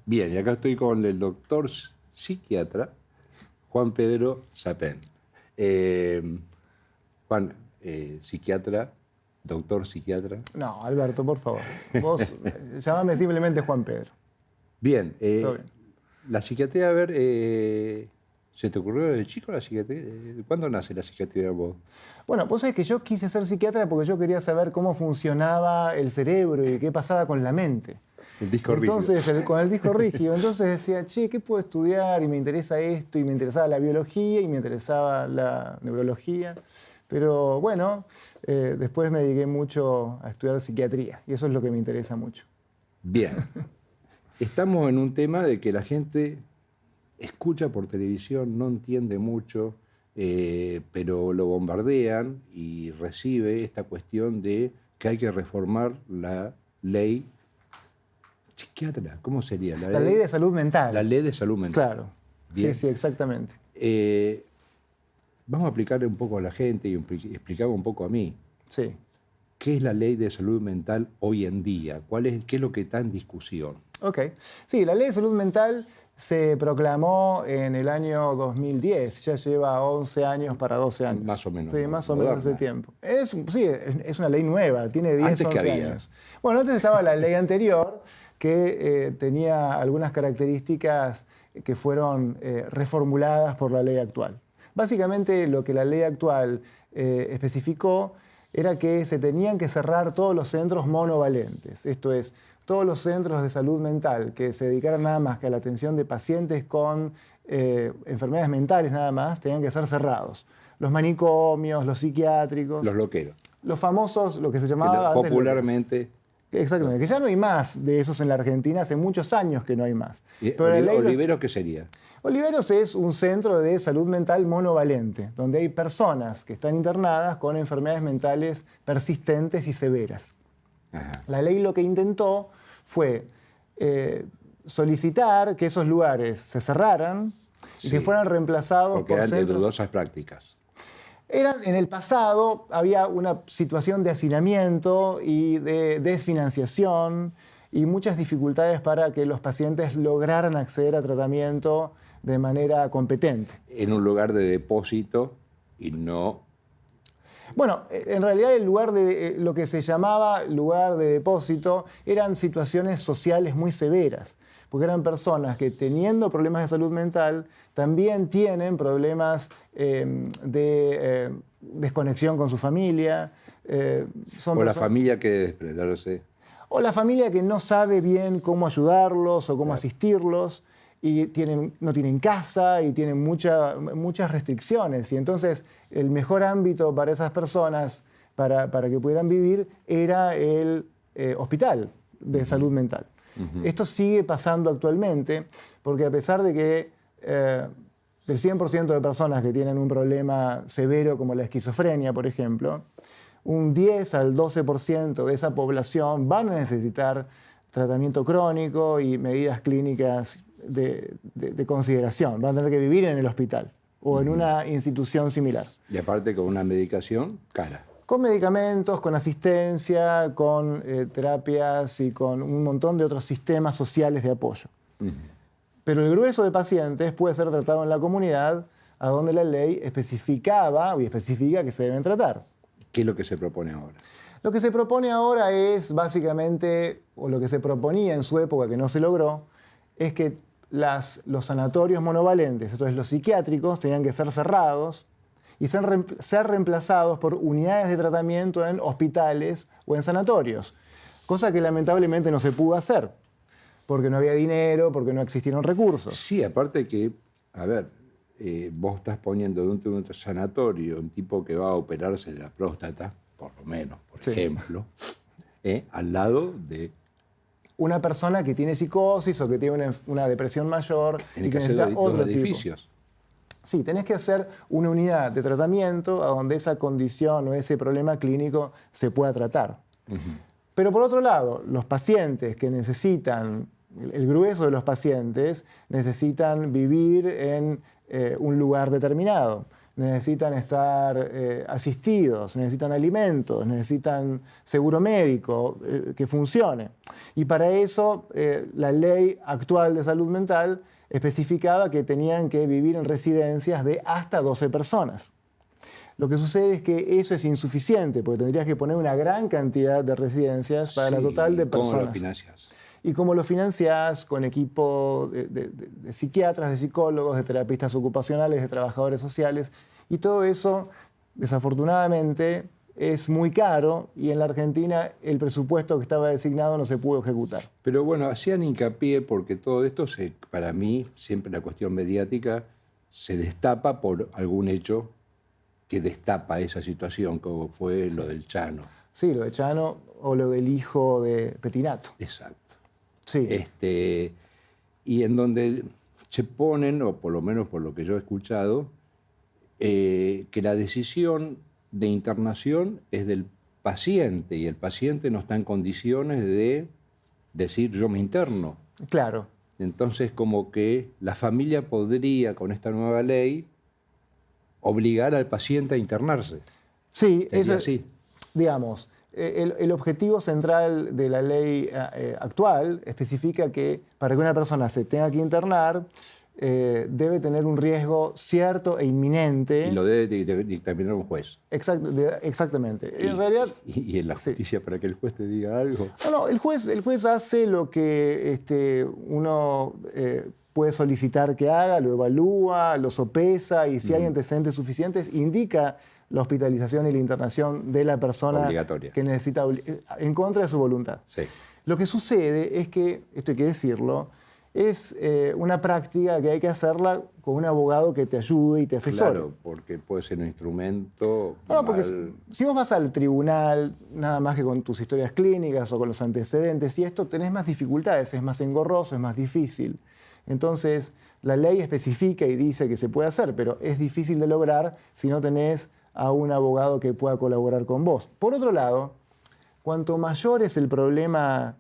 Bien, y acá estoy con el doctor psiquiatra Juan Pedro Sapén. Juan, psiquiatra, doctor psiquiatra. No, Alberto, por favor. Vos llamame simplemente Juan Pedro. Bien, Todo bien. la psiquiatría, a ver, ¿se te ocurrió desde chico la psiquiatría? ¿Cuándo nace la psiquiatría vos? Bueno, vos sabés que yo quise ser psiquiatra porque yo quería saber cómo funcionaba el cerebro y qué pasaba con la mente. El disco rígido. Entonces, con el disco rígido. Entonces decía, che, ¿qué puedo estudiar? Y me interesa esto, y me interesaba la biología, y me interesaba la neurología. Pero bueno, después me dediqué mucho a estudiar psiquiatría, y eso es lo que me interesa mucho. Bien. Estamos en un tema de que la gente escucha por televisión, no entiende mucho, pero lo bombardean y recibe esta cuestión de que hay que reformar la ley psiquiatra. ¿Cómo sería? La ley de salud mental. La ley de salud mental. Claro. Bien. Sí, sí, exactamente. Vamos a explicarle un poco a la gente y explicarme un poco a mí. Sí. ¿Qué es la ley de salud mental hoy en día? ¿Qué es lo que está en discusión? Ok. Sí, la ley de salud mental se proclamó en el año 2010. Ya lleva 11 años para 12 años. Más o menos. Sí, más o moderna. menos ese tiempo. Sí, es una ley nueva, tiene 10, Antes 11 que había. años. Bueno, antes estaba la ley anterior que tenía algunas características que fueron reformuladas por la ley actual. Básicamente lo que la ley actual especificó era que se tenían que cerrar todos los centros monovalentes, esto es, todos los centros de salud mental que se dedicaran nada más que a la atención de pacientes con enfermedades mentales nada más, tenían que ser cerrados. Los manicomios, los psiquiátricos. Los loqueros. Los famosos, lo que se llamaba antes popularmente. Exactamente, que ya no hay más de esos en la Argentina, hace muchos años que no hay más. Pero ¿Oliveros qué sería? Oliveros es un centro de salud mental monovalente, donde hay personas que están internadas con enfermedades mentales persistentes y severas. Ajá. La ley lo que intentó fue solicitar que esos lugares se cerraran y que fueran reemplazados porque por eran de centros... dudosas prácticas. En el pasado había una situación de hacinamiento y de desfinanciación y muchas dificultades para que los pacientes lograran acceder a tratamiento de manera competente. En un lugar de depósito y no... Bueno, en realidad lo que se llamaba lugar de depósito eran situaciones sociales muy severas, porque eran personas que teniendo problemas de salud mental también tienen problemas de desconexión con su familia. O la familia que desprenderse. O la familia que no sabe bien cómo ayudarlos o cómo asistirlos y no tienen casa y tienen muchas restricciones. Y entonces el mejor ámbito para esas personas, para que pudieran vivir, era el hospital de salud mental. Esto sigue pasando actualmente porque a pesar de que del 100% de personas que tienen un problema severo como la esquizofrenia, por ejemplo, un 10 al 12% de esa población van a necesitar tratamiento crónico y medidas clínicas de consideración. Van a tener que vivir en el hospital o en una institución similar. Y aparte con una medicación cara. Con medicamentos, con asistencia, con terapias y con un montón de otros sistemas sociales de apoyo. Pero el grueso de pacientes puede ser tratado en la comunidad a donde la ley especificaba y especifica que se deben tratar. ¿Qué es lo que se propone ahora? Lo que se propone ahora es básicamente, o lo que se proponía en su época que no se logró, es que los sanatorios monovalentes, entonces los psiquiátricos, tenían que ser cerrados y ser reemplazados por unidades de tratamiento en hospitales o en sanatorios, cosa que lamentablemente no se pudo hacer, porque no había dinero, porque no existieron recursos. Sí, aparte que, a ver, vos estás poniendo de un sanatorio un tipo que va a operarse de la próstata, por lo menos, por ejemplo, al lado de... Una persona que tiene psicosis o que tiene una depresión mayor y que necesita otro tipo. Edificios. Sí, tenés que hacer una unidad de tratamiento a donde esa condición o ese problema clínico se pueda tratar. Pero por otro lado, los pacientes que necesitan, el grueso de los pacientes, necesitan vivir en un lugar determinado. necesitan estar asistidos, necesitan alimentos, necesitan seguro médico que funcione. Y para eso la ley actual de salud mental especificaba que tenían que vivir en residencias de hasta 12 personas. Lo que sucede es que eso es insuficiente, porque tendrías que poner una gran cantidad de residencias para la total de personas. ¿Cómo lo financias? ¿Y cómo lo financiás? Con equipo de psiquiatras, de psicólogos, de terapistas ocupacionales, de trabajadores sociales. Y todo eso, desafortunadamente, es muy caro y en la Argentina el presupuesto que estaba designado no se pudo ejecutar. Pero bueno, hacían hincapié porque todo esto, para mí, siempre la cuestión mediática se destapa por algún hecho que destapa esa situación, como fue lo del Chano. Sí, lo de Chano o lo del hijo de Petinato. Exacto. Sí. Y en donde se ponen, o por lo menos por lo que yo he escuchado, que la decisión de internación es del paciente y el paciente no está en condiciones de decir yo me interno. Claro. Entonces como que la familia podría con esta nueva ley obligar al paciente a internarse. Sí, Sería eso así. Digamos, el objetivo central de la ley actual especifica que para que una persona se tenga que internar debe tener un riesgo cierto e inminente. Y lo debe dictaminar un juez. Exactamente. En realidad, y en la justicia, sí, para que el juez te diga algo. No, el juez hace lo que uno puede solicitar que haga, lo evalúa, lo sopesa y si hay antecedentes suficientes, indica la hospitalización y la internación de la persona obligatoria que necesita en contra de su voluntad. Sí. Lo que sucede es que, esto hay que decirlo, es una práctica que hay que hacerla con un abogado que te ayude y te asesore. Claro, porque puede ser un instrumento. No, porque si vos vas al tribunal, nada más que con tus historias clínicas o con los antecedentes y esto, tenés más dificultades, es más engorroso, es más difícil. Entonces, la ley especifica y dice que se puede hacer, pero es difícil de lograr si no tenés a un abogado que pueda colaborar con vos. Por otro lado, cuanto mayor es el problema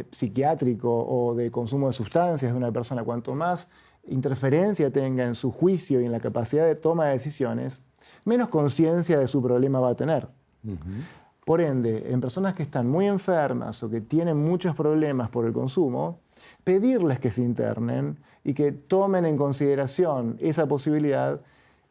psiquiátrico o de consumo de sustancias de una persona, cuanto más interferencia tenga en su juicio y en la capacidad de toma de decisiones, menos conciencia de su problema va a tener. Por ende, en personas que están muy enfermas o que tienen muchos problemas por el consumo, pedirles que se internen y que tomen en consideración esa posibilidad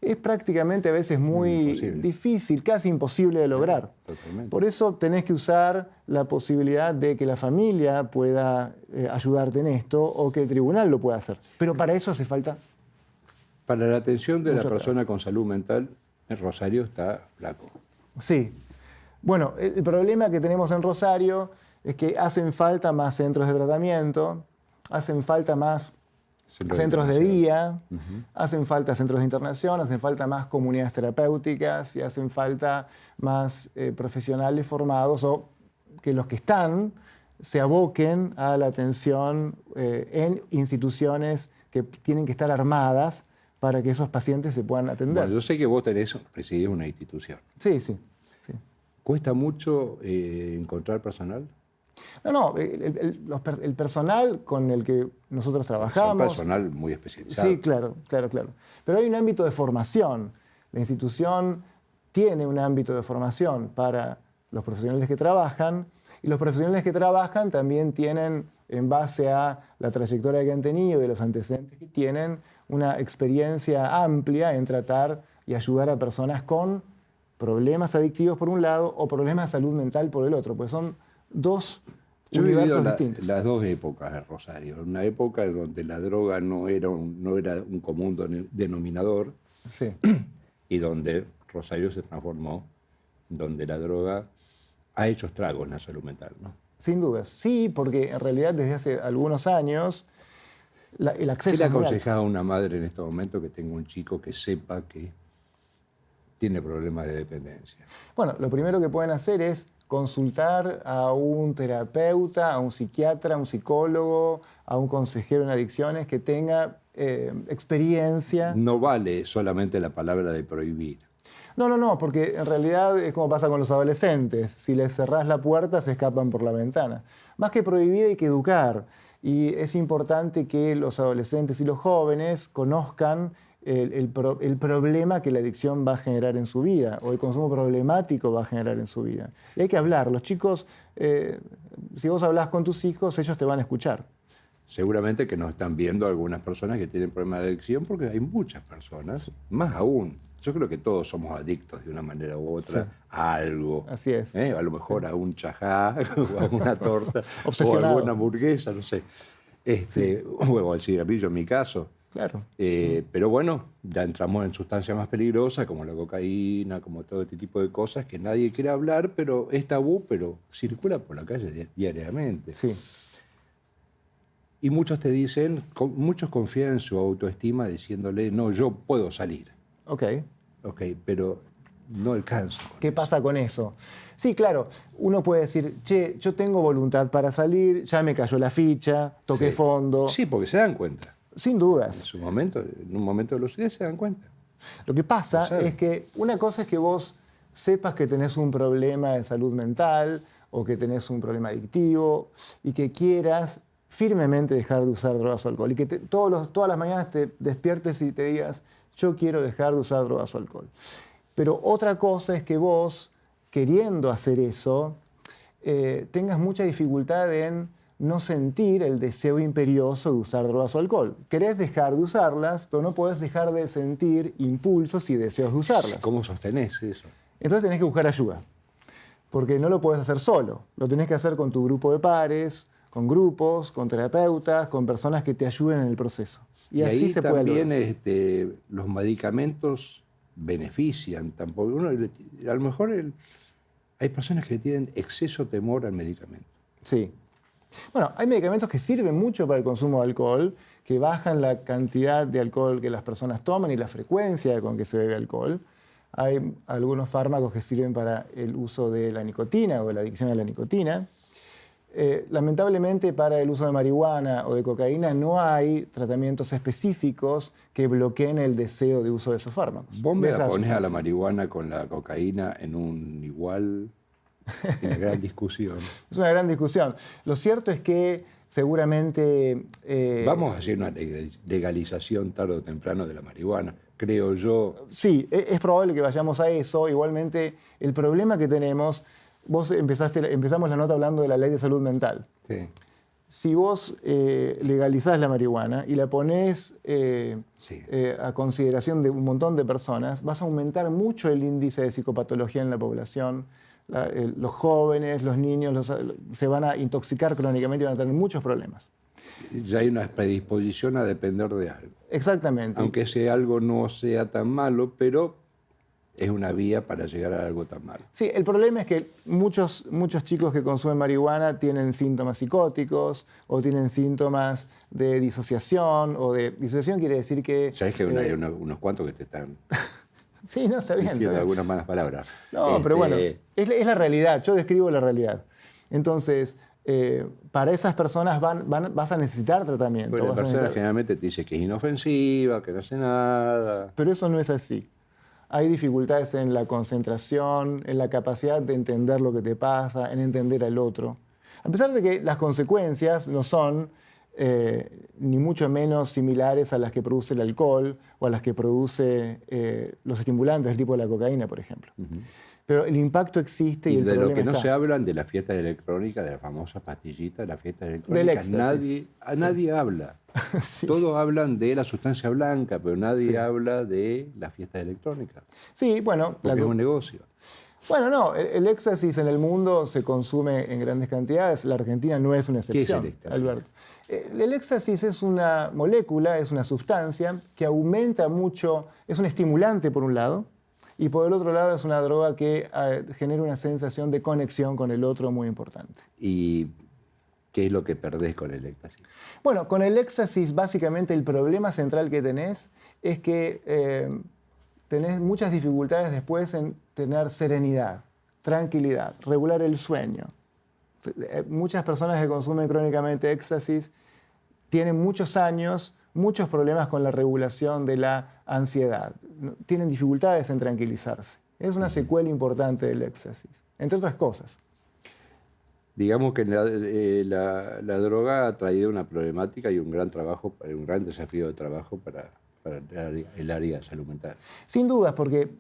es prácticamente a veces muy difícil, casi imposible de lograr. Totalmente. Por eso tenés que usar la posibilidad de que la familia pueda ayudarte en esto o que el tribunal lo pueda hacer. Pero para eso hace falta... Para la atención de la persona con salud mental, en Rosario está flaco. Sí. Bueno, el problema que tenemos en Rosario es que hacen falta más centros de tratamiento, hacen falta más centros de día, hacen falta centros de internación, hacen falta más comunidades terapéuticas y hacen falta más profesionales formados o que los que están se aboquen a la atención en instituciones que tienen que estar armadas para que esos pacientes se puedan atender. Bueno, yo sé que vos presidís una institución. Sí. ¿Cuesta mucho encontrar personal? No, el personal con el que nosotros trabajamos... Son personal muy especializado. Sí, claro. Pero hay un ámbito de formación. La institución tiene un ámbito de formación para los profesionales que trabajan y los profesionales que trabajan también tienen, en base a la trayectoria que han tenido y los antecedentes que tienen, una experiencia amplia en tratar y ayudar a personas con problemas adictivos por un lado o problemas de salud mental por el otro, pues son dos universos distintos. Las dos épocas de Rosario. Una época en donde la droga no era un común denominador, sí, y donde Rosario se transformó, donde la droga ha hecho estragos en la salud mental, ¿no? Sin dudas. Sí, porque en realidad desde hace algunos años el acceso... ¿Qué le aconsejás a una madre en este momento que tenga un chico que sepa que tiene problemas de dependencia? Bueno, lo primero que pueden hacer es consultar a un terapeuta, a un psiquiatra, a un psicólogo, a un consejero en adicciones que tenga experiencia. No vale solamente la palabra de prohibir. No, porque en realidad es como pasa con los adolescentes. Si les cerrás la puerta, se escapan por la ventana. Más que prohibir, hay que educar. Y es importante que los adolescentes y los jóvenes conozcan el problema que la adicción va a generar en su vida o el consumo problemático va a generar en su vida. Y hay que hablar. Los chicos, si vos hablás con tus hijos, ellos te van a escuchar. Seguramente que nos están viendo algunas personas que tienen problemas de adicción, porque hay muchas personas, más aún. Yo creo que todos somos adictos de una manera u otra a algo. Así es. A lo mejor a un chajá, o a una torta, o a alguna hamburguesa, no sé. O al cigarrillo en mi caso. Claro. Pero bueno, ya entramos en sustancias más peligrosas, como la cocaína, como todo este tipo de cosas que nadie quiere hablar, pero es tabú, pero circula por la calle diariamente. Sí. Y muchos te dicen, muchos confían en su autoestima diciéndole, no, yo puedo salir. Ok. Ok, pero no alcanzo. ¿Qué pasa con eso? Sí, claro, uno puede decir, che, yo tengo voluntad para salir, ya me cayó la ficha, toqué fondo. Sí, porque se dan cuenta. Sin dudas. En un momento de los días se dan cuenta. Lo que pasa es que una cosa es que vos sepas que tenés un problema de salud mental o que tenés un problema adictivo y que quieras firmemente dejar de usar drogas o alcohol y que todas las mañanas te despiertes y te digas, yo quiero dejar de usar drogas o alcohol. Pero otra cosa es que vos, queriendo hacer eso, tengas mucha dificultad en no sentir el deseo imperioso de usar drogas o alcohol. Querés dejar de usarlas, pero no podés dejar de sentir impulsos y deseos de usarlas. ¿Cómo sostenés eso? Entonces tenés que buscar ayuda, porque no lo podés hacer solo. Lo tenés que hacer con tu grupo de pares, con grupos, con terapeutas, con personas que te ayuden en el proceso. Y así ahí se puede lograr. También los medicamentos benefician. Tampoco, a lo mejor hay personas que tienen exceso temor al medicamento. Sí. Bueno, hay medicamentos que sirven mucho para el consumo de alcohol, que bajan la cantidad de alcohol que las personas toman y la frecuencia con que se bebe alcohol. Hay algunos fármacos que sirven para el uso de la nicotina o de la adicción a la nicotina. Lamentablemente, para el uso de marihuana o de cocaína no hay tratamientos específicos que bloqueen el deseo de uso de esos fármacos. ¿Vos me la pones a la marihuana con la cocaína en un igual? Una gran discusión. Es una gran discusión. Lo cierto es que seguramente... Vamos a hacer una legalización tarde o temprano de la marihuana, creo yo. Sí, es probable que vayamos a eso. Igualmente, el problema que tenemos... empezamos la nota hablando de la ley de salud mental. Sí. Si vos legalizás la marihuana y la ponés a consideración de un montón de personas, vas a aumentar mucho el índice de psicopatología en la población. Los jóvenes, los niños se van a intoxicar crónicamente y van a tener muchos problemas. Ya hay una predisposición a depender de algo. Exactamente. Aunque ese algo no sea tan malo, pero es una vía para llegar a algo tan malo. Sí, el problema es que muchos chicos que consumen marihuana tienen síntomas psicóticos o tienen síntomas de disociación. Disociación quiere decir que... ¿Sabes que hay unos cuantos que te están... Sí, no, está bien. Diciendo algunas malas palabras. No, pero bueno, es la realidad. Yo describo la realidad. Entonces, para esas personas vas a necesitar tratamiento. Bueno, la persona generalmente te dice que es inofensiva, que no hace nada. Pero eso no es así. Hay dificultades en la concentración, en la capacidad de entender lo que te pasa, en entender al otro. A pesar de que las consecuencias no son ni mucho menos similares a las que produce el alcohol o a las que produce los estimulantes, del tipo de la cocaína, por ejemplo. Pero el impacto existe y el problema de lo que no está. se hablan de la fiesta electrónica, de la famosa pastillita, de la fiesta electrónica, nadie habla. Sí. Todos hablan de la sustancia blanca, pero nadie habla de la fiesta electrónica. Sí, bueno. Porque es un negocio. Bueno, no, el éxtasis en el mundo se consume en grandes cantidades. La Argentina no es una excepción. ¿Qué es el éxtasis? Alberto? El éxtasis es una molécula, es una sustancia que aumenta mucho, es un estimulante por un lado, y por el otro lado es una droga que genera una sensación de conexión con el otro muy importante. ¿Y qué es lo que perdés con el éxtasis? Bueno, con el éxtasis básicamente el problema central que tenés es que tenés muchas dificultades después en tener serenidad, tranquilidad, regular el sueño. Muchas personas que consumen crónicamente éxtasis tienen muchos años, muchos problemas con la regulación de la ansiedad. Tienen dificultades en tranquilizarse. Es una secuela importante del éxtasis, entre otras cosas. Digamos que la droga ha traído una problemática y un gran desafío de trabajo para para el área de salud mental. Sin dudas, porque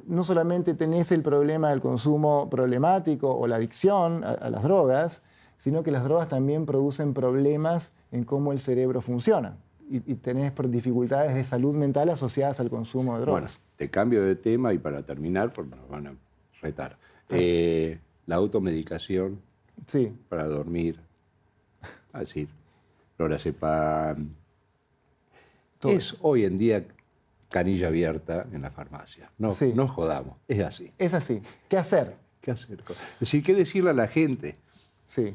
no solamente tenés el problema del consumo problemático o la adicción a las drogas, sino que las drogas también producen problemas en cómo el cerebro funciona. Y tenés dificultades de salud mental asociadas al consumo de drogas. Bueno, te cambio de tema y para terminar, porque nos van a retar. La automedicación Sí. para dormir, así, lorazepam, Todo es hoy en día canilla abierta en la farmacia. No, Sí. no jodamos, es así. Es así. ¿Qué hacer? ¿Qué hacer? Es decir, ¿qué decirle a la gente? Sí.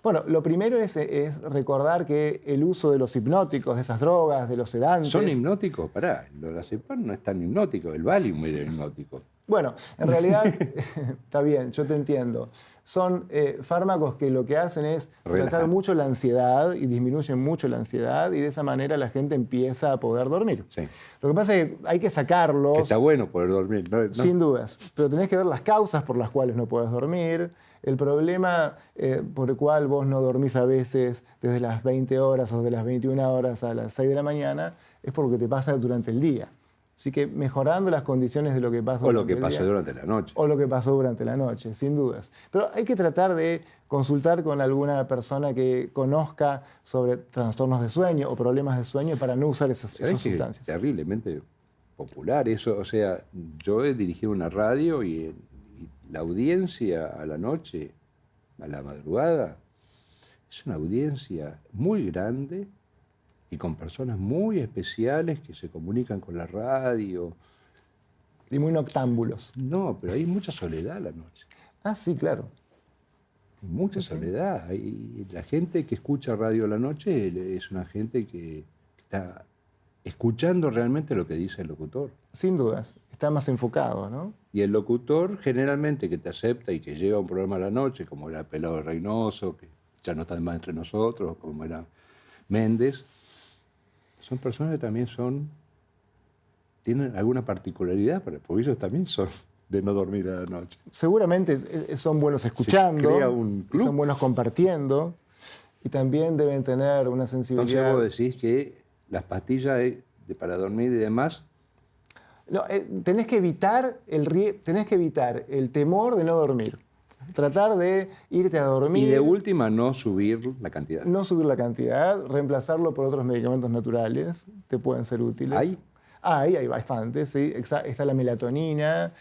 Bueno, lo primero es recordar que el uso de los hipnóticos, de esas drogas, de los sedantes... ¿Son hipnóticos? Pará, el lorazepam no es tan hipnótico, el Valium era hipnótico. Bueno, en realidad, está bien, yo te entiendo. Son fármacos que lo que hacen es tratar mucho la ansiedad y disminuyen mucho la ansiedad y de esa manera la gente empieza a poder dormir. Sí. Lo que pasa es que hay que sacarlos. Que está bueno poder dormir, ¿no? Sin dudas, pero tenés que ver las causas por las cuales no puedes dormir, el problema por el cual vos no dormís a veces desde las 20 horas o de las 21 horas a las 6 de la mañana es por lo que te pasa durante el día. Así que mejorando las condiciones de lo que pasa durante el día. O lo que pasa pasó durante la noche. O lo que pasó durante la noche, sin dudas. Pero hay que tratar de consultar con alguna persona que conozca sobre trastornos de sueño o problemas de sueño para no usar esas sustancias. Es terriblemente popular eso. O sea, yo he dirigido una radio y la audiencia a la noche, a la madrugada, es una audiencia muy grande y con personas muy especiales que se comunican con la radio. Y muy noctámbulos. No, pero hay mucha soledad a la noche. Ah, sí, claro. Mucha soledad. Y la gente que escucha radio a la noche es una gente que está escuchando realmente lo que dice el locutor. Sin dudas. Está más enfocado, ¿no? Y el locutor generalmente que te acepta y que lleva un programa a la noche, como era Pelado Reynoso, que ya no está más entre nosotros, como era Méndez, son personas que también tienen alguna particularidad, porque ellos también son de no dormir a la noche. Seguramente son buenos escuchando, se crea un club. Son buenos compartiendo, y también deben tener una sensibilidad... Entonces vos decís que las pastillas para dormir y demás... No, tenés que evitar el temor de no dormir. Tratar de irte a dormir. Y de última, no subir la cantidad. No subir la cantidad, reemplazarlo por otros medicamentos naturales, te pueden ser útiles. ¿Hay? Hay bastantes, sí. Está la melatonina,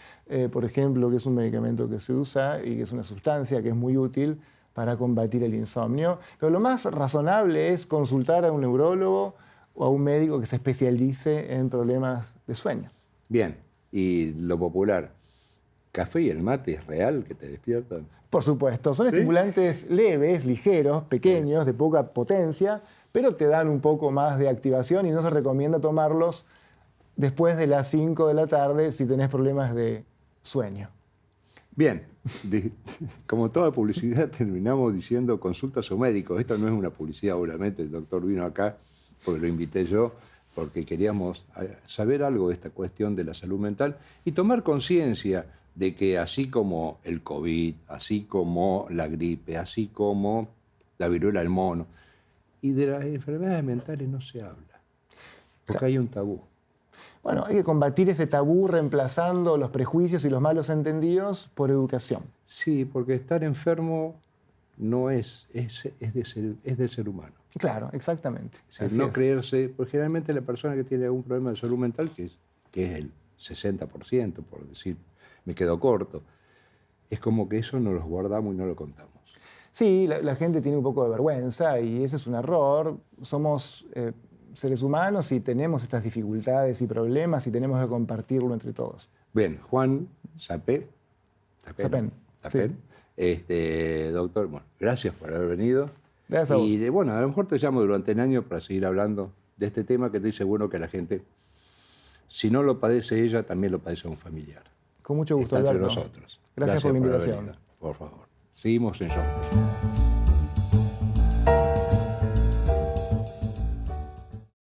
por ejemplo, que es un medicamento que se usa y que es una sustancia que es muy útil para combatir el insomnio. Pero lo más razonable es consultar a un neurólogo o a un médico que se especialice en problemas de sueño. Bien, y lo popular, ¿café y el mate es real que te despiertan? Por supuesto, son estimulantes leves, ligeros, pequeños, de poca potencia, pero te dan un poco más de activación y no se recomienda tomarlos después de las 5 de la tarde si tenés problemas de sueño. Bien, como toda publicidad terminamos diciendo consulta a su médico. Esto no es una publicidad, obviamente, el doctor vino acá porque lo invité yo, porque queríamos saber algo de esta cuestión de la salud mental y tomar conciencia de que así como el COVID, así como la gripe, así como la viruela del mono, y de las enfermedades mentales no se habla, porque hay un tabú. Bueno, hay que combatir ese tabú reemplazando los prejuicios y los malos entendidos por educación. Sí, porque estar enfermo no es del ser humano. Claro, exactamente. No creerse, porque generalmente la persona que tiene algún problema de salud mental, que es el 60%, por decir, me quedo corto, es como que eso no los guardamos y no lo contamos. Sí, la gente tiene un poco de vergüenza y ese es un error. Somos seres humanos y tenemos estas dificultades y problemas y tenemos que compartirlo entre todos. Bien, Juan Sapén. Sí. Doctor, bueno, gracias por haber venido. Gracias a vos. Y bueno, a lo mejor te llamo durante el año para seguir hablando de este tema que estoy seguro que la gente, si no lo padece ella, también lo padece un familiar. Con mucho gusto, Está entre Alberto. nosotros. Gracias por la invitación. Por favor. Seguimos en Show.